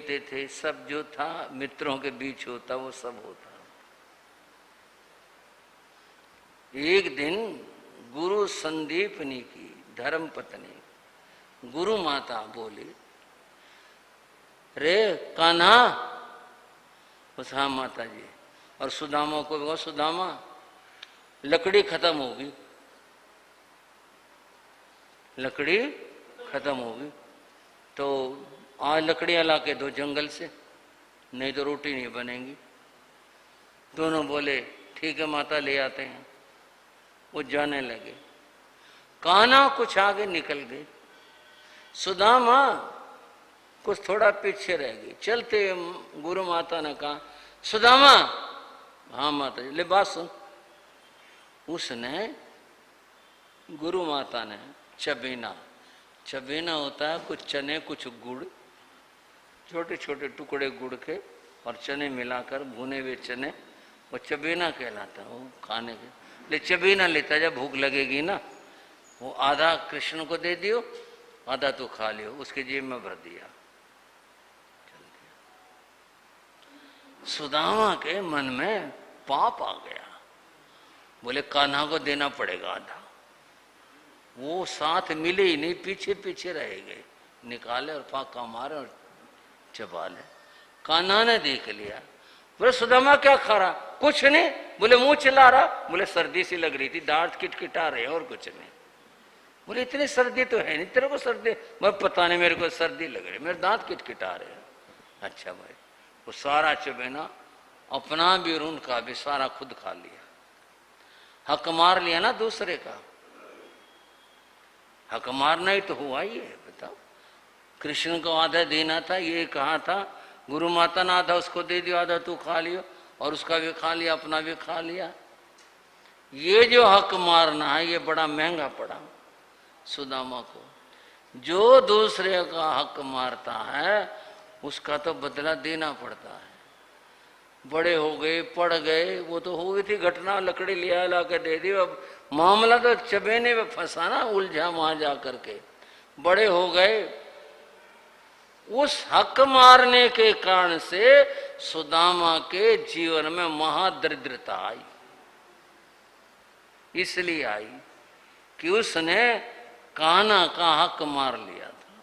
खेलते थे, सब जो था मित्रों के बीच होता वो सब होता। एक दिन गुरु संदीपनी की धर्म पत्नी गुरु माता बोली, रे कान्हा। उस हाँ माता जी। और सुदामा को बोला, सुदामा लकड़ी खत्म होगी, लकड़ी खत्म होगी, तो आज लकड़ियां ला के दो जंगल से, नहीं तो रोटी नहीं बनेगी। दोनों बोले ठीक है माता, ले आते हैं। वो जाने लगे। कान्हा कुछ आगे निकल गए, सुदामा कुछ थोड़ा पीछे रह गई। चलते गुरु माता ने कहा, सुदामा। हाँ माता जी। ले बात सुन। उसने गुरु माता ने चबेना, चबेना होता है कुछ चने कुछ गुड़, छोटे छोटे टुकड़े गुड़ के और चने मिलाकर भुने हुए चने, वो चबेना कहलाता है। वो खाने के ले चबेना लेता, जब भूख लगेगी ना, वो आधा कृष्ण को दे दियो, आधा तो खा लियो। उसके जेब में भर दिया। सुदामा के मन में पाप आ गया, बोले कान्हा को देना पड़ेगा आधा। वो साथ मिले ही नहीं, पीछे पीछे रह गए। निकाले और फाका मारे और चबा ले। कान्हा ने देख लिया, बोले सुदामा क्या खा रहा? कुछ नहीं। बोले मुंह चिल्ला रहा? बोले सर्दी सी लग रही थी, दांत किटकिटा रहे और कुछ नहीं। बोले इतनी सर्दी तो है नहीं तेरे को सर्दी? मैं पता नहीं, मेरे को सर्दी लग रही, मेरे दांत किटकिटा रहे। अच्छा भाई। वो सारा चबेना अपना भी और उनका भी सारा खुद खा लिया। हक मार लिया ना दूसरे का। हक मारना ही तो हुआ ही है। बताओ, कृष्ण को आधा देना था, ये कहा था गुरु माता ने आधा उसको दे दियो, आधा तू खा लियो, और उसका भी खा लिया, अपना भी खा लिया। ये जो हक मारना है ये बड़ा महंगा पड़ा सुदामा को। जो दूसरे का हक मारता है उसका तो बदला देना पड़ता है। बड़े हो गए, पड़ गए, वो तो हो गई थी घटना, लकड़ी लिया ला के दे दी। अब मामला तो चबेने में फंसा ना, उलझा वहां जा करके। बड़े हो गए, उस हक मारने के कारण से सुदामा के जीवन में महादरिद्रता आई। इसलिए आई कि उसने कान्हा का हक मार लिया था,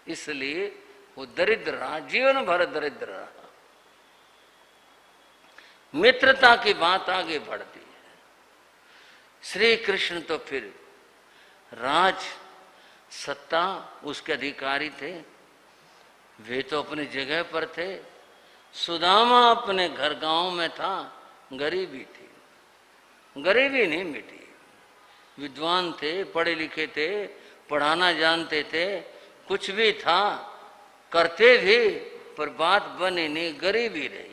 इसलिए वो दरिद्र रहा, जीवन भर दरिद्र रहा। मित्रता की बात आगे बढ़ती है। श्री कृष्ण तो फिर राज सत्ता उसके अधिकारी थे, वे तो अपनी जगह पर थे। सुदामा अपने घर गांव में था, गरीबी थी, गरीबी नहीं मिटी। विद्वान थे, पढ़े लिखे थे, पढ़ाना जानते थे, कुछ भी था, करते भी, पर बात बनी नहीं, गरीबी रही।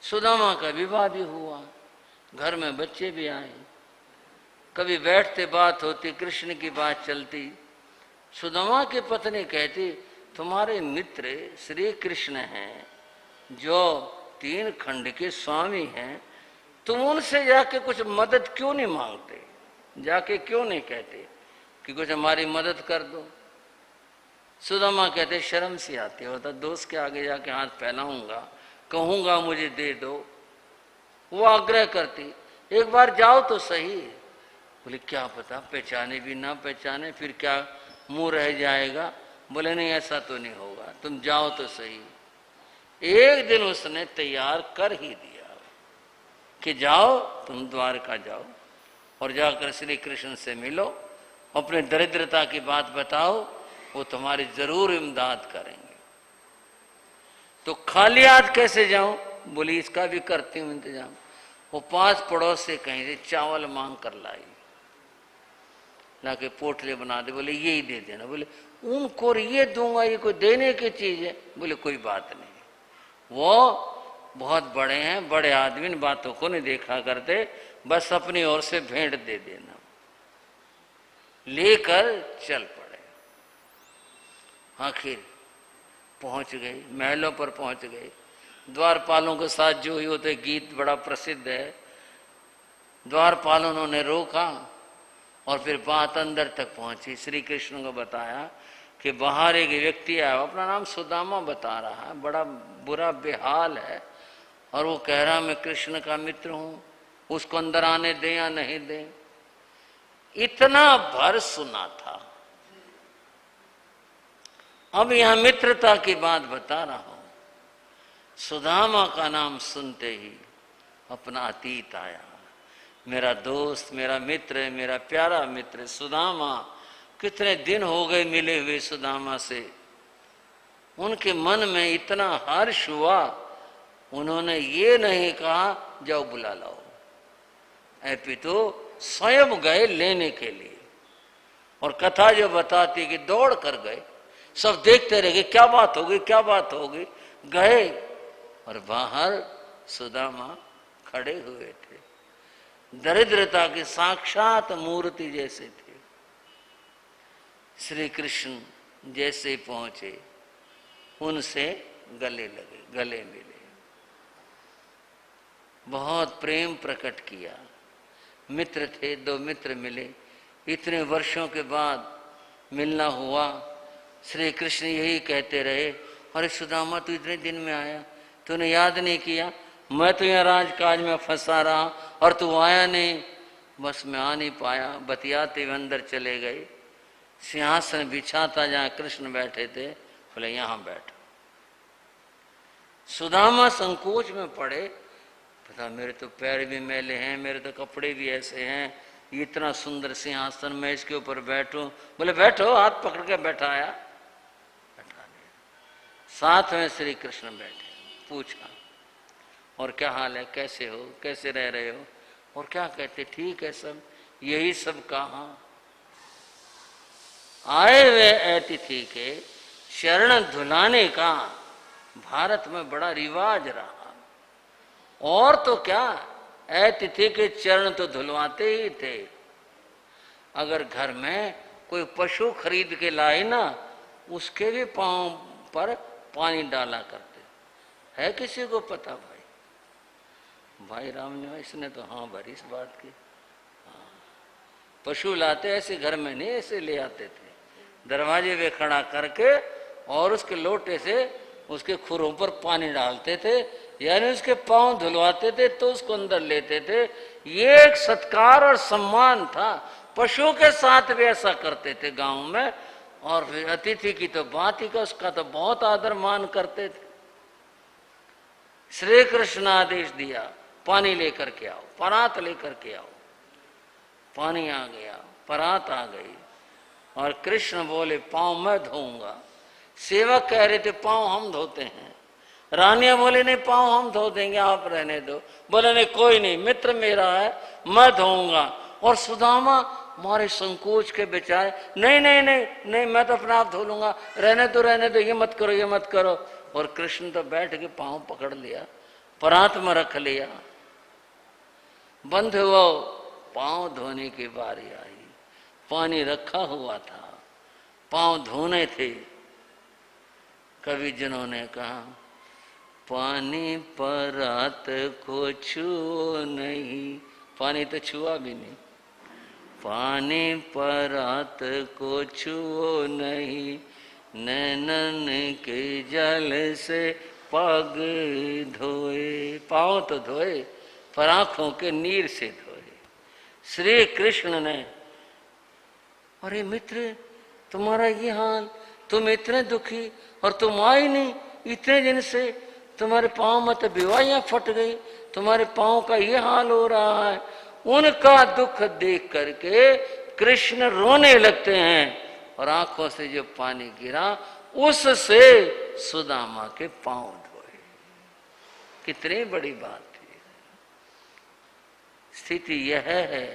सुदामा का विवाह भी हुआ, घर में बच्चे भी आए, कभी बैठते बात होती, कृष्ण की बात चलती। सुदामा की पत्नी कहती, तुम्हारे मित्र श्री कृष्ण हैं जो 3 खंड के स्वामी हैं, तुम उनसे जाके कुछ मदद क्यों नहीं मांगते? जाके क्यों नहीं कहते कि कुछ हमारी मदद कर दो? सुदामा कहते शर्म सी आती होता, दोस्त के आगे जाके हाथ फैलाऊंगा, कहूंगा मुझे दे दो। वो आग्रह करती, एक बार जाओ तो सही। बोले क्या पता पहचाने भी ना पहचाने, फिर क्या मुंह रह जाएगा। बोले नहीं ऐसा तो नहीं होगा, तुम जाओ तो सही। एक दिन उसने तैयार कर ही दिया कि जाओ, तुम द्वारका जाओ और जाकर श्री कृष्ण से मिलो, अपने दरिद्रता की बात बताओ, वो तुम्हारी जरूर इमदाद करेंगे। तो खाली हाथ कैसे जाऊं? बोली इसका भी करती हूं इंतजाम। वो पास पड़ोस से कहीं से चावल मांग कर लाई, लाके पोटले बना दे। बोले यही दे देना। बोले उनको ये दूंगा, ये कोई देने की चीज है? बोले कोई बात नहीं, वो बहुत बड़े हैं, बड़े आदमी, इन बातों को नहीं देखा करते, बस अपनी ओर से भेंट दे देना। लेकर चल पड़े। आखिर पहुंच गए, महलों पर पहुंच गए। द्वारपालों के साथ जो ही होते गीत बड़ा प्रसिद्ध है। द्वारपालों ने रोका और फिर बात अंदर तक पहुंची। श्री कृष्ण को बताया कि बाहर एक व्यक्ति आया, अपना नाम सुदामा बता रहा है, बड़ा बुरा बेहाल है, और वो कह रहा मैं कृष्ण का मित्र हूं, उसको अंदर आने दें या नहीं दें। इतना भर सुना था। अब यहां मित्रता की बात बता रहा हूं। सुदामा का नाम सुनते ही अपना अतीत आया। मेरा दोस्त, मेरा मित्र, मेरा प्यारा मित्र सुदामा, कितने दिन हो गए मिले हुए सुदामा से। उनके मन में इतना हर्ष हुआ, उन्होंने ये नहीं कहा जाओ बुला लाओ, अपितु स्वयं गए लेने के लिए। और कथा जो बताती कि दौड़ कर गए, सब देखते रह गए क्या बात होगी, क्या बात होगी। गए और बाहर सुदामा खड़े हुए थे, दरिद्रता की साक्षात मूर्ति जैसे थे। श्री कृष्ण जैसे पहुंचे, उनसे गले लगे, गले मिले, बहुत प्रेम प्रकट किया। मित्र थे, दो मित्र मिले, इतने वर्षों के बाद मिलना हुआ। श्री कृष्ण यही कहते रहे, अरे सुदामा तू इतने दिन में आया, तूने याद नहीं किया, मैं तो यहाँ राजकाज में फंसा रहा और तू आया नहीं। बस मैं आ नहीं पाया। बतियाते हुए अंदर चले गए, सिंहासन बिछा था जहाँ कृष्ण बैठे थे, बोले यहाँ बैठो। सुदामा संकोच में पड़े, पता मेरे तो पैर भी मैले हैं, मेरे तो कपड़े भी ऐसे हैं, इतना सुंदर सिंहासन मैं इसके ऊपर बैठूं। बोले बैठो, हाथ पकड़ के बैठाया, बैठा दिया। साथ में श्री कृष्ण बैठे, पूछा और क्या हाल है, कैसे हो, कैसे रह रहे हो, और क्या कहते, ठीक है सब, यही सब कहा। आए हुए अतिथि के चरण धुलाने का भारत में बड़ा रिवाज रहा। और तो क्या, अतिथि के चरण तो धुलवाते ही थे। अगर घर में कोई पशु खरीद के लाए ना, उसके भी पांव पर पानी डाला करते। है किसी को पता भाई? भाई राम ने इसने तो हाँ भरी इस बात की। हाँ, पशु लाते ऐसे घर में नहीं, ऐसे ले आते थे, दरवाजे पे खड़ा करके और उसके लोटे से उसके खुरों पर पानी डालते थे, यानी उसके पांव धुलवाते थे तो उसको अंदर लेते थे। ये एक सत्कार और सम्मान था। पशु के साथ भी ऐसा करते थे गांव में। और फिर अतिथि की तो बात ही का, उसका तो बहुत आदर मान करते थे। श्री कृष्ण आदेश दिया, पानी लेकर के आओ, परात लेकर के आओ। पानी आ गया, परात आ गई, और कृष्ण बोले पांव मैं धोऊंगा। सेवक कह रहे थे पांव हम धोते हैं। रानिया बोले नहीं पांव हम धो देंगे, आप रहने दो। बोले नहीं कोई नहीं, मित्र मेरा है, मैं धोऊंगा। और सुदामा मारे संकोच के बेचारे, नहीं नहीं नहीं नहीं, मैं तो अपना आप धो लूंगा, रहने दो रहने दो, ये मत करो ये मत करो। और कृष्ण तो बैठ के पांव पकड़ लिया, परात में रख लिया। बंद हुआ, पांव धोने की बारी आई। पानी रखा हुआ था, पांव धोने थे। कवि जिन्होंने कहा पानी परात को छुओ नहीं, पानी तो छुआ भी नहीं। पानी परात को छुओ नहीं, नैनन के जल से पग धोए। पांव तो धोए, पर आंखों के नीर से धोए। श्री कृष्ण ने, अरे मित्र तुम्हारा ये हाल, तुम इतने दुखी और तुम आई नहीं इतने दिन से, तुम्हारे पांव में तो बीवाइयां फट गई, तुम्हारे पांव का ये हाल हो रहा है। उनका दुख देख करके कृष्ण रोने लगते हैं, और आंखों से जो पानी गिरा उससे सुदामा के पांव धोए। कितनी बड़ी बात थी। स्थिति यह है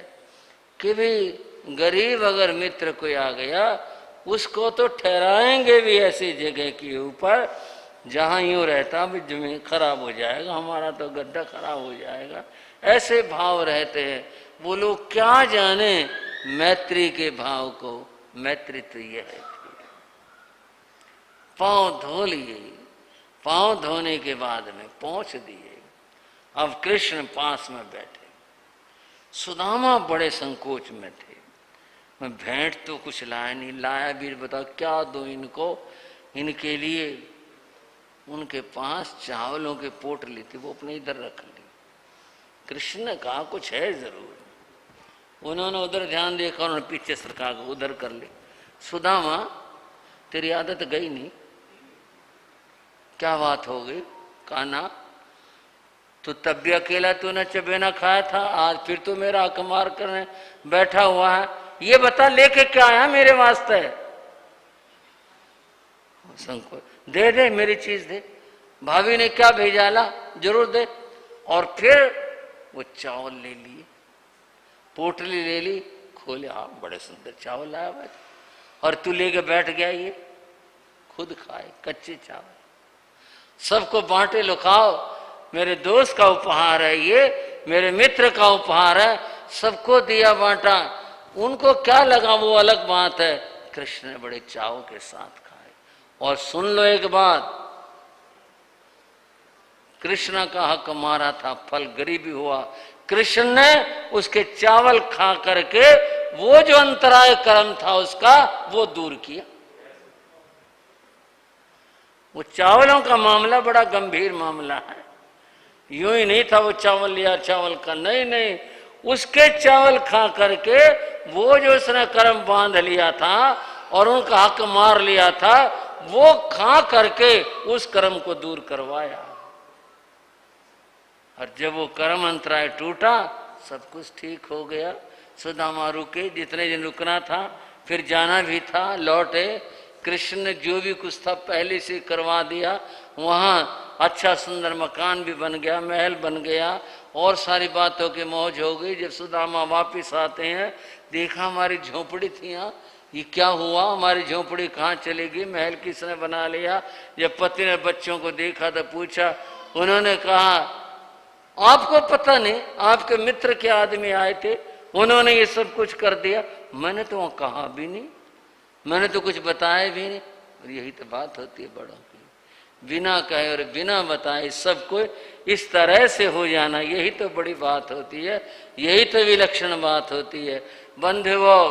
कि भी गरीब अगर मित्र कोई आ गया, उसको तो ठहराएंगे भी ऐसी जगह के ऊपर जहां यूं रहता भी जमीन खराब हो जाएगा, हमारा तो गड्ढा खराब हो जाएगा, ऐसे भाव रहते हैं। वो लोग क्या जाने मैत्री के भाव को। मैत्री तो यह है, पांव धो लिए, पांव धोने के बाद में पहुंच दिए। अब कृष्ण पास में बैठे। सुदामा बड़े संकोच में थे, मैं भेंट तो कुछ लाया नहीं, लाया भी बताओ क्या दो इनको, इनके लिए उनके पास चावलों के पोटली थी, वो अपने इधर रख ली। कृष्ण ने कहा कुछ है जरूर, उन्होंने उधर ध्यान देखा, उन्होंने पीछे सरका को उधर कर ली। सुदामा तेरी आदत गई नहीं, क्या बात हो गई? कान्हा तो तब भी अकेला तूने चबेना खाया था, आज फिर तू मेरा हक मार करने बैठा हुआ है, ये बता लेके क्या आया मेरे वास्ते? संकोच, दे दे मेरी चीज दे, भाभी ने क्या भेजा ला, जरूर दे। और फिर वो चावल ले लिए, पोटली ले ली, खोले, आप बड़े सुंदर चावल लाया भाई, और तू लेके बैठ गया, ये खुद खाए कच्चे चावल, सबको बांटे, लो खाओ, मेरे दोस्त का उपहार है ये, मेरे मित्र का उपहार है, सबको दिया बांटा। उनको क्या लगा वो अलग बात है, कृष्ण ने बड़े चाव के साथ खाए। और सुन लो एक बात, कृष्ण का हक मारा था, फल गरीबी हुआ, कृष्ण ने उसके चावल खा करके वो जो अंतराय कर्म था उसका वो दूर किया। वो चावलों का मामला बड़ा गंभीर मामला है, यूं ही नहीं था वो चावल लिया चावल का, नहीं नहीं, उसके चावल खा करके वो जो उसने कर्म बांध लिया था और उनका हक मार लिया था, वो खा करके उस कर्म को दूर करवाया। और जब वो कर्म अंतराय टूटा, सब कुछ ठीक हो गया। सुदामा रुके, जितने दिन रुकना था, फिर जाना भी था, लौटे। कृष्ण ने जो भी कुछ था पहले से करवा दिया, वहाँ अच्छा सुंदर मकान भी बन गया, महल बन गया, और सारी बातों की मौज हो गई। जब सुदामा वापिस आते हैं, देखा हमारी झोपड़ी थी यहाँ, ये क्या हुआ, हमारी झोपड़ी कहाँ चली गई, महल किसने बना लिया? जब पति ने बच्चों को देखा तो पूछा, उन्होंने कहा आपको पता नहीं, आपके मित्र के आदमी आए थे, उन्होंने ये सब कुछ कर दिया। मैंने तो वहाँ कहा भी नहीं, मैंने तो कुछ बताया भी नहीं। और यही तो बात होती है बड़ों की, बिना कहे और बिना बताए सबको इस तरह से हो जाना, यही तो बड़ी बात होती है, यही तो विलक्षण बात होती है। बंधुओं,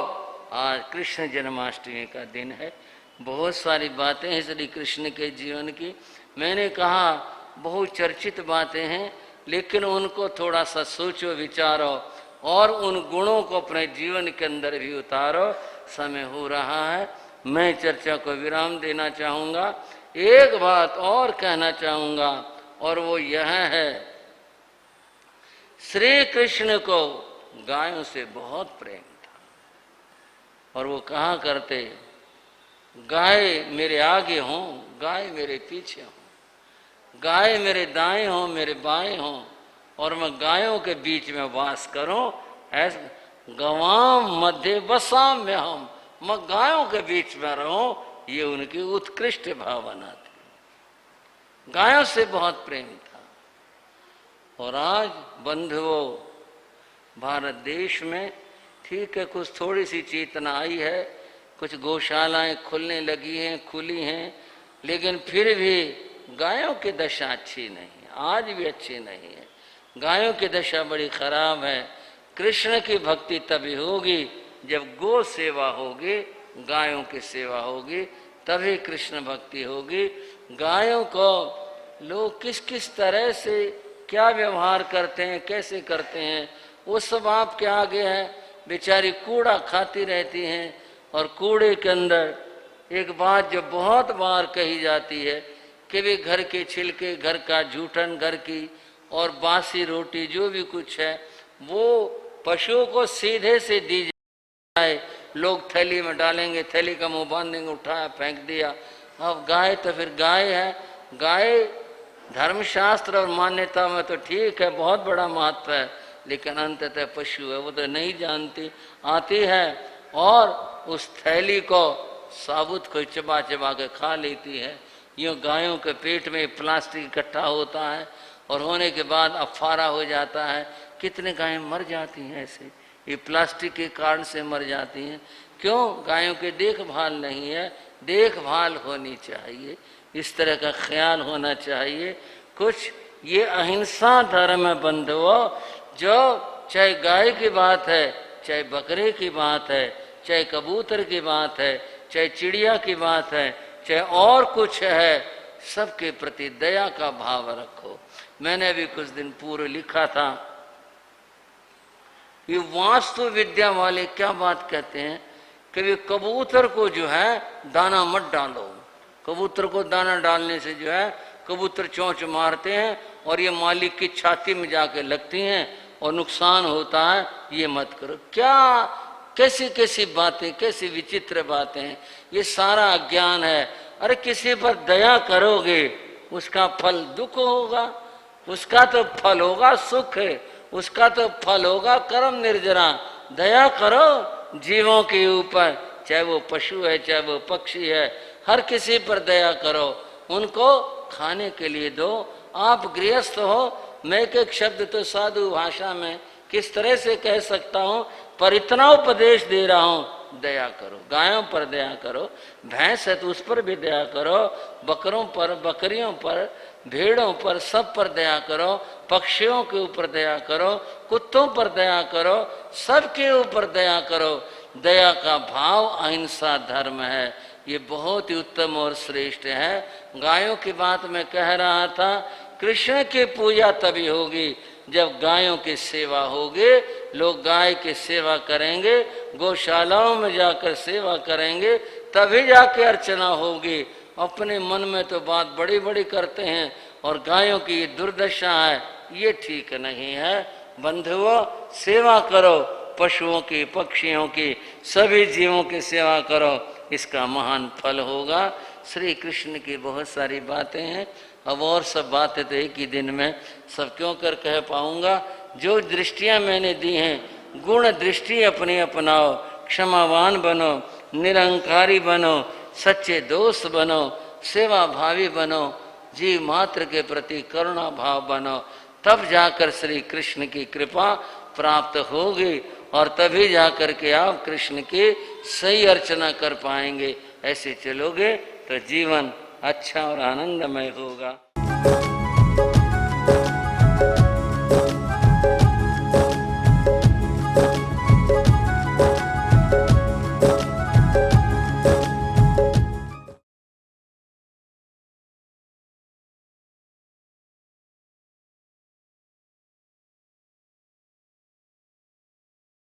आज कृष्ण जन्माष्टमी का दिन है, बहुत सारी बातें हैं श्री कृष्ण के जीवन की। मैंने कहा बहुत चर्चित बातें हैं, लेकिन उनको थोड़ा सा सोचो विचारो और उन गुणों को अपने जीवन के अंदर भी उतारो। समय हो रहा है, मैं चर्चा को विराम देना चाहूँगा। एक बात और कहना चाहूँगा, और वो यह है, श्री कृष्ण को गायों से बहुत प्रेम था, और वो कहा करते, गाय मेरे आगे हों, गाय मेरे पीछे हों, गाय मेरे दाएं हों, मेरे बाएं हों, और मैं गायों के बीच में वास करूं, ऐसे गवाम मध्य बसाम में हम, मैं गायों के बीच में रहूं, ये उनकी उत्कृष्ट भावना थी। गायों से बहुत प्रेम था। और आज बंधुओं, भारत देश में ठीक है कुछ थोड़ी सी चेतना आई है, कुछ गौशालाएं खुलने लगी हैं, खुली हैं, लेकिन फिर भी गायों की दशा अच्छी नहीं है, आज भी अच्छी नहीं है। गायों की दशा बड़ी खराब है। कृष्ण की भक्ति तभी होगी जब गो सेवा होगी, गायों की सेवा होगी, तभी कृष्ण भक्ति होगी। गायों को लोग किस किस तरह से क्या व्यवहार करते हैं, कैसे करते हैं, वो सब आपके आगे है। बेचारी कूड़ा खाती रहती हैं, और कूड़े के अंदर एक बात जो बहुत बार कही जाती है कि वे घर के छिलके, घर का जूठन, घर की और बासी रोटी जो भी कुछ है वो पशुओं को सीधे से दी जाए। लोग थैली में डालेंगे, थैली का मुंह बांधेंगे, उठाया फेंक दिया। अब गाय तो फिर गाय है, गाय धर्मशास्त्र और मान्यता में तो ठीक है, बहुत बड़ा महत्व है, लेकिन अंततः पशु है, वो तो नहीं जानती, आती है और उस थैली को साबुत को चबा चबा के खा लेती है। यूँ गायों के पेट में प्लास्टिक इकट्ठा होता है और होने के बाद अफारा हो जाता है। कितने गायें मर जाती हैं ऐसे, ये प्लास्टिक के कारण से मर जाती हैं। क्यों? गायों की देखभाल नहीं है। देखभाल होनी चाहिए, इस तरह का ख्याल होना चाहिए। कुछ ये अहिंसा धर्म है बंधुओं, जो चाहे गाय की बात है, चाहे बकरे की बात है, चाहे कबूतर की बात है, चाहे चिड़िया की बात है, चाहे और कुछ है, सबके प्रति दया का भाव रखो। मैंने भी कुछ दिन पूर्व लिखा था, ये वास्तु विद्या वाले क्या बात कहते हैं कि वे कबूतर को जो है दाना मत डालो। कबूतर को दाना डालने से जो है कबूतर चोंच मारते हैं और ये मालिक की छाती में जाके लगती हैं और नुकसान होता है, ये मत करो। क्या कैसी कैसी बातें, कैसी विचित्र बातें हैं, ये सारा अज्ञान है। अरे किसी पर दया करोगे उसका फल दुख होगा, उसका तो फल होगा सुख है, उसका तो फल होगा कर्म निर्जरा। दया करो जीवों के ऊपर, चाहे वो पशु है चाहे वो पक्षी है, हर किसी पर दया करो, उनको खाने के लिए दो। आप गृहस्थ हो, मैं एक शब्द तो साधु भाषा में किस तरह से कह सकता हूँ, पर इतना उपदेश दे रहा हूँ, दया करो। गायों पर दया करो, भैंस है तो उस पर भी दया करो, बकरों पर, बकरियों पर, भेड़ों पर, सब पर दया करो, पक्षियों के ऊपर दया करो, कुत्तों पर दया करो, सबके ऊपर दया करो। दया का भाव अहिंसा धर्म है, ये बहुत ही उत्तम और श्रेष्ठ है। गायों की बात मैं कह रहा था, कृष्ण की पूजा तभी होगी जब गायों की सेवा होगी। लोग गाय की सेवा करेंगे, गौशालाओं में जाकर सेवा करेंगे, तभी जाके अर्चना होगी। अपने मन में तो बात बड़ी बड़ी करते हैं और गायों की ये दुर्दशा है, ये ठीक नहीं है। बंधुओं, सेवा करो, पशुओं की, पक्षियों की, सभी जीवों की सेवा करो, इसका महान फल होगा। श्री कृष्ण की बहुत सारी बातें हैं, अब और सब बातें तो एक ही दिन में सब क्यों कर कह पाऊंगा। जो दृष्टियां मैंने दी हैं, गुण दृष्टि अपनी अपनाओ, क्षमावान बनो, निरंकारी बनो, सच्चे दोस्त बनो, सेवा भावी बनो, जीव मात्र के प्रति करुणा भाव बनो, तब जाकर श्री कृष्ण की कृपा प्राप्त होगी और तभी जाकर के आप कृष्ण की सही अर्चना कर पाएंगे। ऐसे चलोगे तो जीवन अच्छा और आनंदमय होगा।